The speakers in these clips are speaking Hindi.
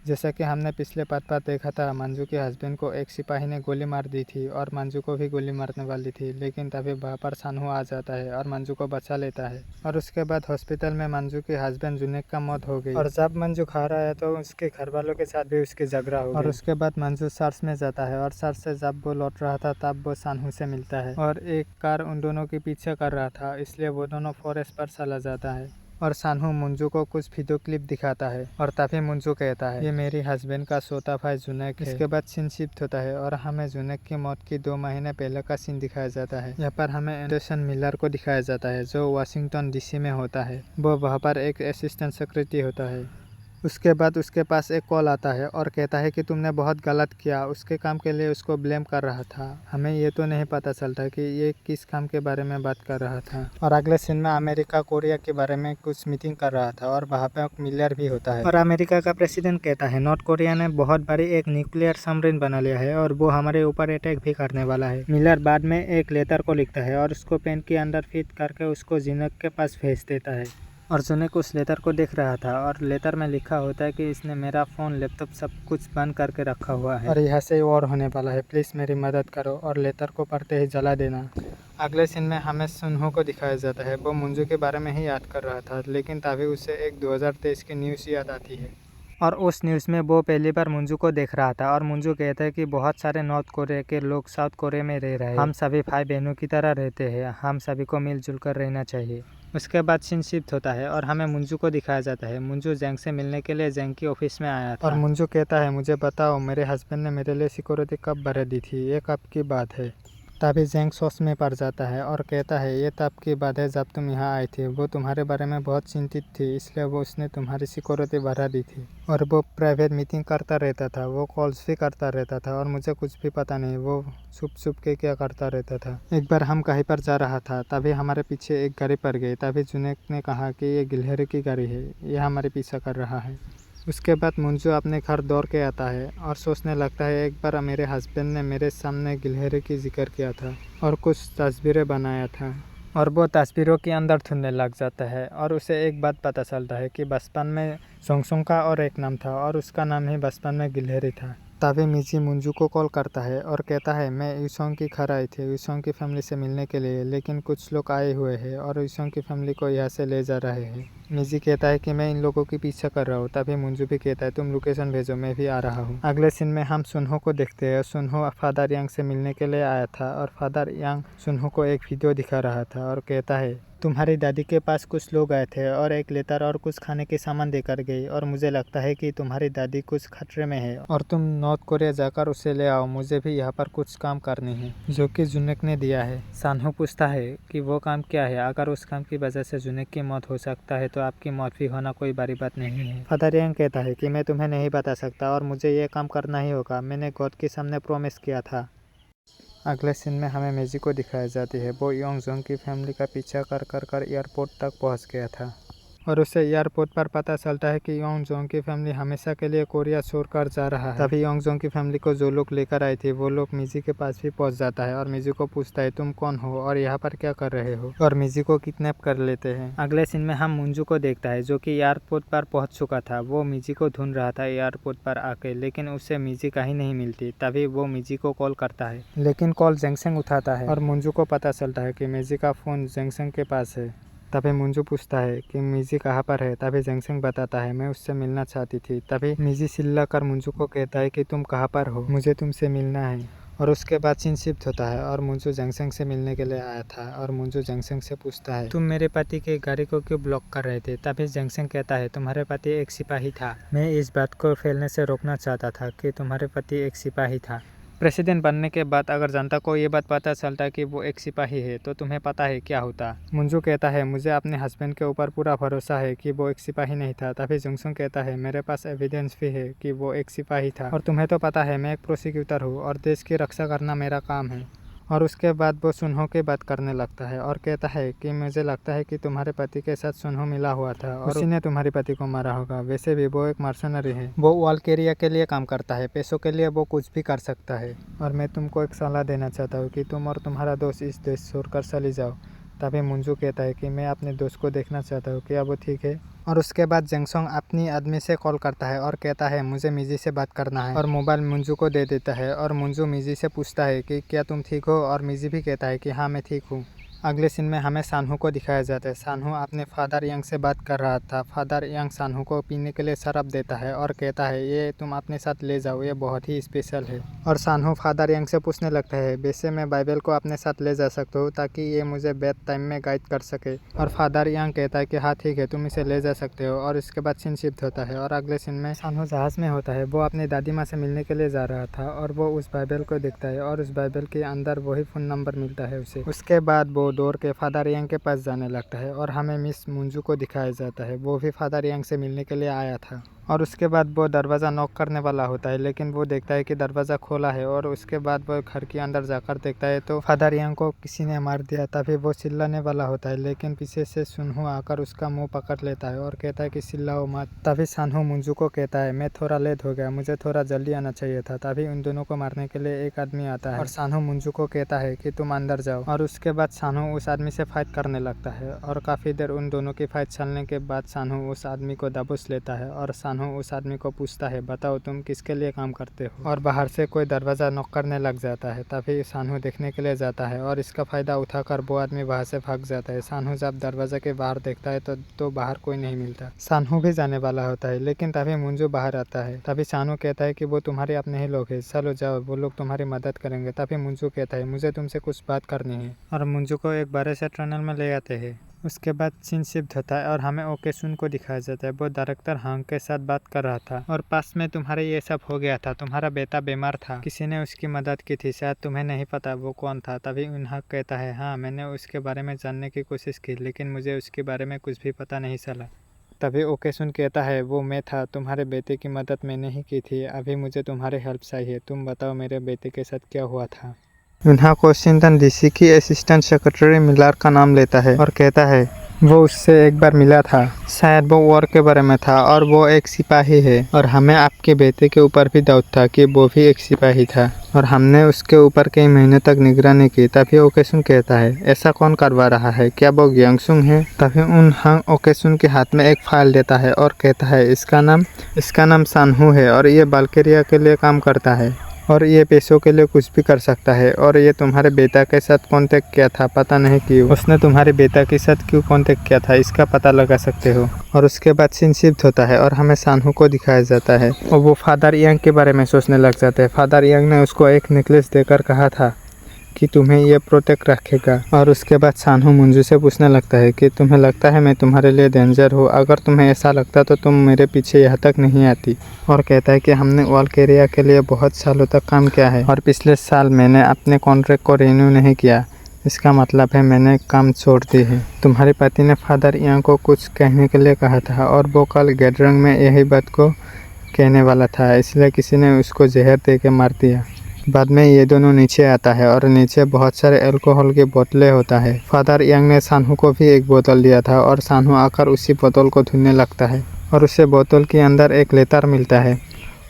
जैसा कि हमने पिछले पार्ट पर देखा था, मंजू के हस्बैंड को एक सिपाही ने गोली मार दी थी और मंजू को भी गोली मारने वाली थी, लेकिन तभी वहाँ पर सानू आ जाता है और मंजू को बचा लेता है। और उसके बाद हॉस्पिटल में मंजू के हस्बैंड जुनेद का मौत हो गई और जब मंजू घर आया तो उसके घर वालों के साथ भी उसकी झगड़ा हो गई। और उसके बाद मंजू चर्च में जाता है और चर्च से जब वो लौट रहा था तब वो सानू से मिलता है और एक कार उन दोनों के पीछे कर रहा था, इसलिए वो दोनों फॉरेस्ट पर चला जाता है और सानू मंजू को कुछ वीडियो क्लिप दिखाता है और तभी मंजू कहता है ये मेरी हस्बैंड का सोता भाई जुनेद है। इसके बाद सीन शिफ्ट होता है और हमें जुनेद की मौत की 2 महीने पहले का सीन दिखाया जाता है। यहाँ पर हमें एंडरसन मिलर को दिखाया जाता है जो वाशिंगटन डीसी में होता है। वो वहाँ पर एक असिस्टेंट सेक्रेटरी होता है। उसके बाद उसके पास एक कॉल आता है और कहता है कि तुमने बहुत गलत किया। उसके काम के लिए उसको ब्लेम कर रहा था। हमें ये तो नहीं पता चलता कि ये किस काम के बारे में बात कर रहा था। और अगले सीन में अमेरिका कोरिया के बारे में कुछ मीटिंग कर रहा था और वहाँ पे मिलर भी होता है और अमेरिका का प्रेसिडेंट कहता है नॉर्थ कोरिया ने बहुत बड़ी एक न्यूक्लियर सबमरीन बना लिया है और वो हमारे ऊपर अटैक भी करने वाला है। मिलर बाद में एक लेटर को लिखता है और उसको पेन के अंदर फिट करके उसको जुनेद के पास भेज देता है और जुनेद उस लेटर को देख रहा था और लेटर में लिखा होता है कि इसने मेरा फ़ोन लैपटॉप सब कुछ बंद करके रखा हुआ है और यहाँ से और होने वाला है, प्लीज़ मेरी मदद करो और लेटर को पढ़ते ही जला देना। अगले सीन में हमें सुनहो को दिखाया जाता है। वो मंजू के बारे में ही याद कर रहा था, लेकिन तभी उसे एक 2023 की न्यूज़ याद आती है और उस न्यूज़ में वो पहली बार मंजू को देख रहा था और मंजू कहता है कि बहुत सारे नॉर्थ कोरिया के लोग साउथ कोरिया में रह रहे हैं, हम सभी भाई बहनों की तरह रहते हैं, हम सभी को मिलजुल कर रहना चाहिए। उसके बाद सीन शिफ्ट होता है और हमें मंजू को दिखाया जाता है। मंजू जैंग से मिलने के लिए जैंग की ऑफिस में आया था और मंजू कहता है मुझे बताओ मेरे हस्बैंड ने मेरे लिए सिक्योरिटी कब भर दी थी, ये कब की बात है। तभी जैंग सोच में पड़ जाता है और कहता है ये तब की बात है जब तुम यहाँ आई थी। वो तुम्हारे बारे में बहुत चिंतित थी, इसलिए वो उसने तुम्हारी सिक्योरिटी बढ़ा दी थी और वो प्राइवेट मीटिंग करता रहता था, वो कॉल्स भी करता रहता था और मुझे कुछ भी पता नहीं वो छुप छुप के क्या करता रहता था। एक बार हम कहीं पर जा रहा था, तभी हमारे पीछे एक गाड़ी पड़ गई। तभी जुनेद ने कहा कि ये गिलहरी की गाड़ी है, ये हमारे पीछा कर रहा है। उसके बाद मंजू अपने घर दौड़ के आता है और सोचने लगता है एक बार मेरे हस्बैंड ने मेरे सामने गिलहरी की जिक्र किया था और कुछ तस्वीरें बनाया था और वो तस्वीरों के अंदर ढूंढने लग जाता है और उसे एक बात पता चलता है कि बचपन में सोंगसोंग का और एक नाम था और उसका नाम ही बचपन में गिलहरी था। तभी मिजी मंजू को कॉल करता है और कहता है मैं यूसोंग की घर आई थी यूसोंग की फैमिली से मिलने के लिए, लेकिन कुछ लोग आए हुए हैं और यूसोंग की फैमिली को यहाँ से ले जा रहे हैं। मिजी कहता है कि मैं इन लोगों के पीछे कर रहा हूँ। तभी मंजू भी कहता है तुम लोकेशन भेजो, मैं भी आ रहा हूँ। अगले सीन में हम सुनहो को देखते हैं। सुनहो फादर यांग से मिलने के लिए आया था और फादर यांग सुनहो को एक वीडियो दिखा रहा था और कहता है तुम्हारी दादी के पास कुछ लोग आए थे और एक लेटर और कुछ खाने के सामान देकर गई और मुझे लगता है कि तुम्हारी दादी कुछ खतरे में है और तुम नॉर्थ कोरिया जाकर उसे ले आओ, मुझे भी यहाँ पर कुछ काम करनी है जो कि जुनेद ने दिया है। सानहो पूछता है कि वो काम क्या है, अगर उस काम की वजह से जुनेद की मौत हो सकता है तो आपकी मौत भी होना कोई बड़ी बात नहीं है। फादर यांग कहता है कि मैं तुम्हें नहीं बता सकता और मुझे ये काम करना ही होगा, मैंने गॉड के सामने प्रॉमिस किया था। अगले सीन में हमें मेजी को दिखाई जाती है। वो योंगजोंग की फैमिली का पीछा कर कर कर एयरपोर्ट तक पहुंच गया था और उसे एयरपोर्ट पर पता चलता है कि योंगजोंग की फैमिली हमेशा के लिए कोरिया छोड़कर जा रहा है। तभी योंगजोंग की फैमिली को जो लोग लेकर आई थी वो लोग मिजी के पास भी पहुंच जाता है और मिजी को पूछता है तुम कौन हो और यहाँ पर क्या कर रहे हो, और मिजी को किडनैप कर लेते हैं। अगले सीन में हम मंजू को देखता है जो कि एयरपोर्ट पर पहुंच चुका था। वो मिजी को ढूंढ रहा था एयरपोर्ट पर आके, लेकिन उसे मिजी कहीं नहीं मिलती। तभी वो मिजी को कॉल करता है, लेकिन कॉल जैंगसेंग उठाता है और मंजू को पता चलता है कि मिजी का फोन जैंगसेंग के पास है। तभी मंजू पूछता है कि मिजी कहाँ पर है। तभी जैंगसेंग बताता है मैं उससे मिलना चाहती थी। तभी मिजी चिल्ला कर मंजू को कहता है कि तुम कहाँ पर हो, मुझे तुमसे मिलना है। और उसके बाद सीन शिफ्ट होता है और मंजू जैंगसेंग से मिलने के लिए आया था और मंजू जैंगसेंग से पूछता है तुम मेरे पति के गाड़ी को क्यों ब्लॉक कर रहे थे। तभी जैंगसेंग कहता है तुम्हारे पति एक सिपाही था, मैं इस बात को फैलने से रोकना चाहता था कि तुम्हारे पति एक सिपाही था। प्रेसिडेंट बनने के बाद अगर जनता को ये बात पता चलता कि वो एक सिपाही है तो तुम्हें पता है क्या होता। मंजू कहता है मुझे अपने हस्बैंड के ऊपर पूरा भरोसा है कि वो एक सिपाही नहीं था। तभी जंगसुंग कहता है मेरे पास एविडेंस भी है कि वो एक सिपाही था और तुम्हें तो पता है मैं एक प्रोसिक्यूटर हूँ और देश की रक्षा करना मेरा काम है। और उसके बाद वो सुनहो की बात करने लगता है और कहता है कि मुझे लगता है कि तुम्हारे पति के साथ सुनहो मिला हुआ था और उसी ने तुम्हारे पति को मारा होगा। वैसे भी वो एक मर्सनरी है, वो वालकेरिया के लिए काम करता है, पैसों के लिए वो कुछ भी कर सकता है। और मैं तुमको एक सलाह देना चाहता हूँ कि तुम और तुम्हारा दोस्त इस देश छोड़कर चली जाओ तभी मंजू कहता है कि मैं अपने दोस्त को देखना चाहता हूँ, क्या वो ठीक है। और उसके बाद जेंगसोंग अपनी आदमी से कॉल करता है और कहता है मुझे मिजी से बात करना है, और मोबाइल मंजू को दे देता है। और मंजू मिजी से पूछता है कि क्या तुम ठीक हो, और मिजी भी कहता है कि हाँ मैं ठीक हूँ। अगले सीन में हमें सानहू को दिखाया जाता है। सानहू अपने फादर यांग से बात कर रहा था। फादर यांग सानहू को पीने के लिए शराब देता है और कहता है ये तुम अपने साथ ले जाओ, ये बहुत ही स्पेशल है। और सानहू फादर यांग से पूछने लगता है वैसे मैं बाइबल को अपने साथ ले जा सकता हूँ ताकि ये मुझे बेड टाइम में गाइड कर सके। और फादर यांग कहता है कि हाँ ठीक है, तुम इसे ले जा सकते हो। और इसके बाद सीन शिफ्ट होता है और अगले सीन में सानहू जहाज में होता है। वो अपनी दादी माँ से मिलने के लिए जा रहा था और वो उस बाइबल को देखता है और उस बाइबल के अंदर वही फ़ोन नंबर मिलता है उसे। उसके बाद वो दौड़ के फादर यांग के पास जाने लगता है और हमें मिस मंजू को दिखाया जाता है। वो भी फादर यांग से मिलने के लिए आया था। और उसके बाद वो दरवाज़ा नॉक करने वाला होता है, लेकिन वो देखता है कि दरवाज़ा खोला है। और उसके बाद वो घर के अंदर जाकर देखता है तो फादर यांग को किसी ने मार दिया। तभी वो चिल्लाने वाला होता है, लेकिन पीछे से सुनहू आकर उसका मुंह पकड़ लेता है और कहता है कि चिल्लाओ मत। तभी सानहू मंजू को कहता है मैं थोड़ा लेट हो गया, मुझे थोड़ा जल्दी आना चाहिए था। तभी उन दोनों को मारने के लिए एक आदमी आता है और सानहू मंजू को कहता है कि तुम अंदर जाओ। और उसके बाद सानहू उस आदमी से फाइट करने लगता है और काफ़ी देर उन दोनों की फाइट चलने के बाद सानहू उस आदमी को दबोच लेता है। और सानहू उस आदमी को पूछता है बताओ तुम किसके लिए काम करते हो। और बाहर से कोई दरवाज़ा नॉक करने लग जाता है। तभी सानहू देखने के लिए जाता है और इसका फ़ायदा उठाकर वो आदमी वहाँ से भाग जाता है। सानहू जब दरवाज़े के बाहर देखता है तो बाहर कोई नहीं मिलता। सानहू भी जाने वाला होता है, लेकिन तभी मंजू बाहर आता है। तभी सानहू कहता है कि वो तुम्हारे अपने ही लोग हैं, चलो जाओ, वो लोग तुम्हारी मदद करेंगे। तभी मंजू कहता है मुझे तुमसे कुछ बात करनी है। और मंजू को एक बड़े से टनल में ले आते हैं। उसके बाद सीन शिफ्ट होता है और हमें ओके सुन को दिखाया जाता है। वो डायरेक्टर हांग के साथ बात कर रहा था और पास में तुम्हारे ये सब हो गया था, तुम्हारा बेटा बीमार था, किसी ने उसकी मदद की थी, शायद तुम्हें नहीं पता वो कौन था। तभी उन्हें कहता है हाँ मैंने उसके बारे में जानने की कोशिश की, लेकिन मुझे उसके बारे में कुछ भी पता नहीं चला। तभी ओके सुन कहता है वो मैं था, तुम्हारे बेटे की मदद मैंने ही की थी, अभी मुझे तुम्हारी हेल्प चाहिए, तुम बताओ मेरे बेटे के साथ क्या हुआ था। उन्हें वाशिंगटन डीसी की असिस्टेंट सेक्रेटरी मिलर का नाम लेता है और कहता है वो उससे एक बार मिला था, शायद वो वॉर के बारे में था और वो एक सिपाही है। और हमें आपके बेटे के ऊपर भी डाउट था कि वो भी एक सिपाही था और हमने उसके ऊपर कई महीने तक निगरानी की। तभी ओकेसुन कहता है ऐसा कौन करवा रहा है, क्या वो ग्यांगसुंग है। तभी उन हांग ओकेसुन के हाथ में एक फाइल देता है और कहता है इसका नाम सानहू है और ये बाल्केरिया के लिए काम करता है और ये पैसों के लिए कुछ भी कर सकता है। और ये तुम्हारे बेटा के साथ कांटेक्ट किया था, पता नहीं क्यों उसने तुम्हारे बेटा के साथ क्यों कांटेक्ट किया था, इसका पता लगा सकते हो। और उसके बाद सीन शिफ्ट होता है और हमें सानहू को दिखाया जाता है और वो फादर यांग के बारे में सोचने लग जाते हैं। फादर यांग ने उसको एक नेकलेस देकर कहा था कि तुम्हें ये प्रोटेक्ट रखेगा। और उसके बाद सानहू मंजू से पूछने लगता है कि तुम्हें लगता है मैं तुम्हारे लिए डेंजर हूँ, अगर तुम्हें ऐसा लगता तो तुम मेरे पीछे यहाँ तक नहीं आती। और कहता है कि हमने वाल्केरिया के लिए बहुत सालों तक काम किया है और पिछले साल मैंने अपने कॉन्ट्रैक्ट को रिन्यू नहीं किया, इसका मतलब है मैंने काम छोड़ दी है। तुम्हारे पति ने फादर यांग को कुछ कहने के लिए कहा था और वो कल गैदरिंग में यही बात को कहने वाला था, इसलिए किसी ने उसको जहर दे के मार दिया। बाद में ये दोनों नीचे आता है और नीचे बहुत सारे अल्कोहल की बोतलें होता है। फादर यांग ने सानहू को भी एक बोतल दिया था और सानहू आकर उसी बोतल को धुलने लगता है और उसे बोतल के अंदर एक लेटर मिलता है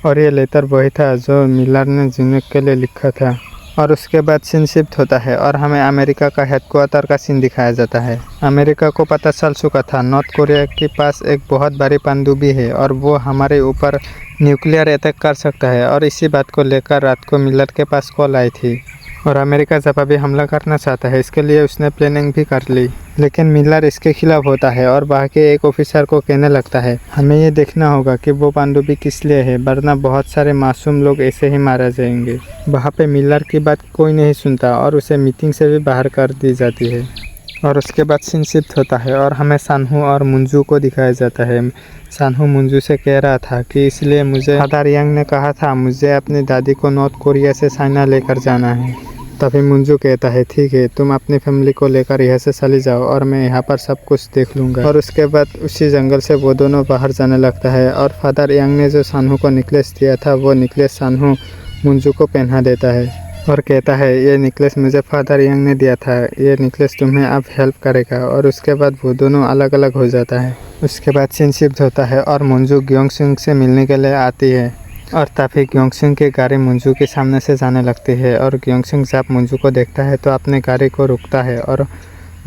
और ये लेटर वही था जो मिलर ने जिनक के लिए लिखा था। और उसके बाद सीन शिफ्ट होता है और हमें अमेरिका का हेडक्वार्टर का सीन दिखाया जाता है। अमेरिका को पता चल चुका था नॉर्थ कोरिया के पास एक बहुत बड़ी पनडुब्बी है और वो हमारे ऊपर न्यूक्लियर अटैक कर सकता है। और इसी बात को लेकर रात को मिलर के पास कॉल आई थी और अमेरिका जवाबी हमला करना चाहता है, इसके लिए उसने प्लानिंग भी कर ली। लेकिन मिलर इसके खिलाफ होता है और वहाँ के एक ऑफिसर को कहने लगता है हमें ये देखना होगा कि वो पनडुब्बी किस लिए है, वरना बहुत सारे मासूम लोग ऐसे ही मारे जाएंगे। वहाँ पे मिलर की बात कोई नहीं सुनता और उसे मीटिंग से भी बाहर कर दी जाती है। और उसके बाद सीन शिफ्ट होता है और हमें सानहू और मंजू को दिखाया जाता है। सानहू मंजू से कह रहा था कि इसलिए मुझे फादर यांग ने कहा था मुझे अपनी दादी को नॉर्थ कोरिया से चाइना लेकर जाना है। तभी मंजू कहता है ठीक है, तुम अपनी फैमिली को लेकर यहाँ से चली जाओ और मैं यहाँ पर सब कुछ देख लूँगा। और उसके बाद उसी जंगल से वो दोनों बाहर जाने लगता है और फादर यांग ने जो सानहू को नेकलेस दिया था वो नेकलेस सानहू मंजू को पहना देता है और कहता है ये नेकलेस मुझे फादर यांग ने दिया था, ये नेकलेस तुम्हें अब हेल्प करेगा। और उसके बाद वो दोनों अलग अलग हो जाता है। उसके बाद सीन शिफ्ट होता है और मंजू ग्यांगसुंग से मिलने के लिए आती है और तभी ग्यांगसुंग की गाड़ी मंजू के सामने से जाने लगती है और ग्यांगसुंग जब मंजू को देखता है तो अपने गाड़ी को रुकता है और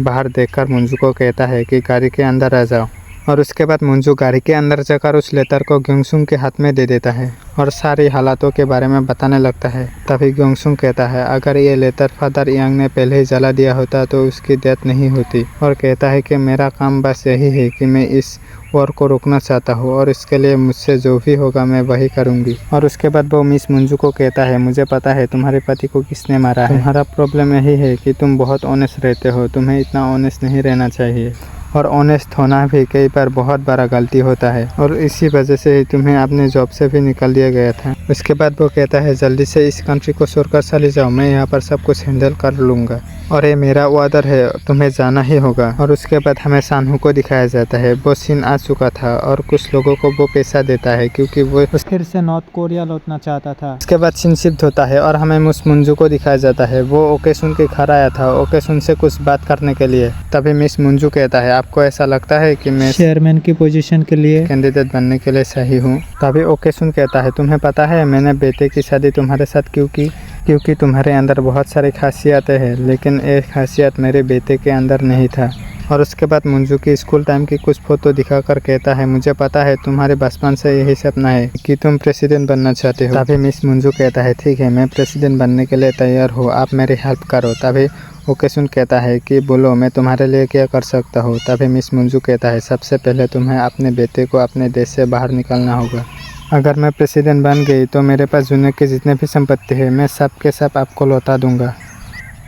बाहर देखकर मंजू को कहता है कि गाड़ी के अंदर आ जाओ। और उसके बाद मंजू गाड़ी के अंदर जाकर उस लेटर को ग्योंगसुंग के हाथ में दे देता है और सारी हालातों के बारे में बताने लगता है। तभी ग्योंगसुंग कहता है अगर ये लेटर फादर यांग ने पहले ही जला दिया होता तो उसकी डेथ नहीं होती, और कहता है कि मेरा काम बस यही है कि मैं इस वॉर को रोकना चाहता हूँ और इसके लिए मुझसे जो भी होगा मैं वही करूँगी। और उसके बाद वो मिस मंजू को कहता है मुझे पता है तुम्हारे पति को किसने मारा है, तुम्हारा प्रॉब्लम यही है कि तुम बहुत ऑनेस्ट रहते हो, तुम्हें इतना ऑनेस्ट नहीं रहना चाहिए और ऑनेस्ट होना भी कई बार बहुत बड़ा गलती होता है और इसी वजह से ही तुम्हें अपने जॉब से भी निकाल दिया गया था। उसके बाद वो कहता है जल्दी से इस कंट्री को छोड़कर चले जाओ, मैं यहाँ पर सब कुछ हैंडल कर लूँगा और ये मेरा ऑर्डर है, तुम्हें जाना ही होगा। और उसके बाद हमें सानहू को दिखाया जाता है। वो सीन आ चुका था और कुछ लोगों को वो पैसा देता है क्योंकि वो फिर से नॉर्थ कोरिया लौटना चाहता था। उसके बाद सीन शिफ्ट होता है और हमें मिस मंजू को दिखाया जाता है। वो ओके सुन के घर आया था ओके सुन से कुछ बात करने के लिए। तभी मिस मंजू कहता है आपको ऐसा लगता है कि मैं चेयरमैन की पोजीशन के लिए कैंडिडेट बनने के लिए सही हूँ। तभी ओके सुन कहता है तुम्हें पता है मैंने बेटे की शादी तुम्हारे साथ क्यों की, क्योंकि तुम्हारे अंदर बहुत सारी खासियतें हैं लेकिन एक खासियत मेरे बेटे के अंदर नहीं था। और उसके बाद मंजू की स्कूल टाइम की कुछ फोटो दिखाकर कहता है मुझे पता है तुम्हारे बचपन से यही सपना है कि तुम प्रेसिडेंट बनना चाहते हो। तभी मिस मंजू कहता है ठीक है मैं प्रेसिडेंट बनने के लिए तैयार हूँ, आप मेरी हेल्प करो। तभी ओकेसुन कहता है कि बोलो मैं तुम्हारे लिए क्या कर सकता हूँ। तभी मिस मंजू कहता है सबसे पहले तुम्हें अपने बेटे को अपने देश से बाहर निकालना होगा। अगर मैं प्रेसिडेंट बन गई तो मेरे पास दुनिया की जितने भी संपत्ति है मैं सब के सब आपको लौटा दूंगा।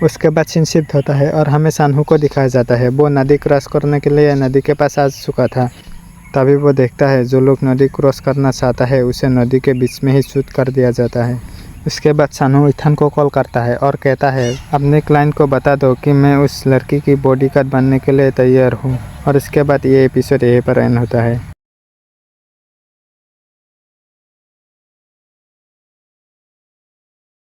उसके बाद सीन शिफ्ट होता है और हमें सानहू को दिखाया जाता है। वो नदी क्रॉस करने के लिए नदी के पास आ चुका था। तभी वो देखता है जो लोग नदी क्रॉस करना चाहता है उसे नदी के बीच में ही शूट कर दिया जाता है। उसके बाद सानहू इथान को कॉल करता है और कहता है अपने क्लाइंट को बता दो कि मैं उस लड़की की बॉडीगार्ड बनने के लिए तैयार हूँ। और इसके बाद ये एपिसोड यहीं पर एंड होता है।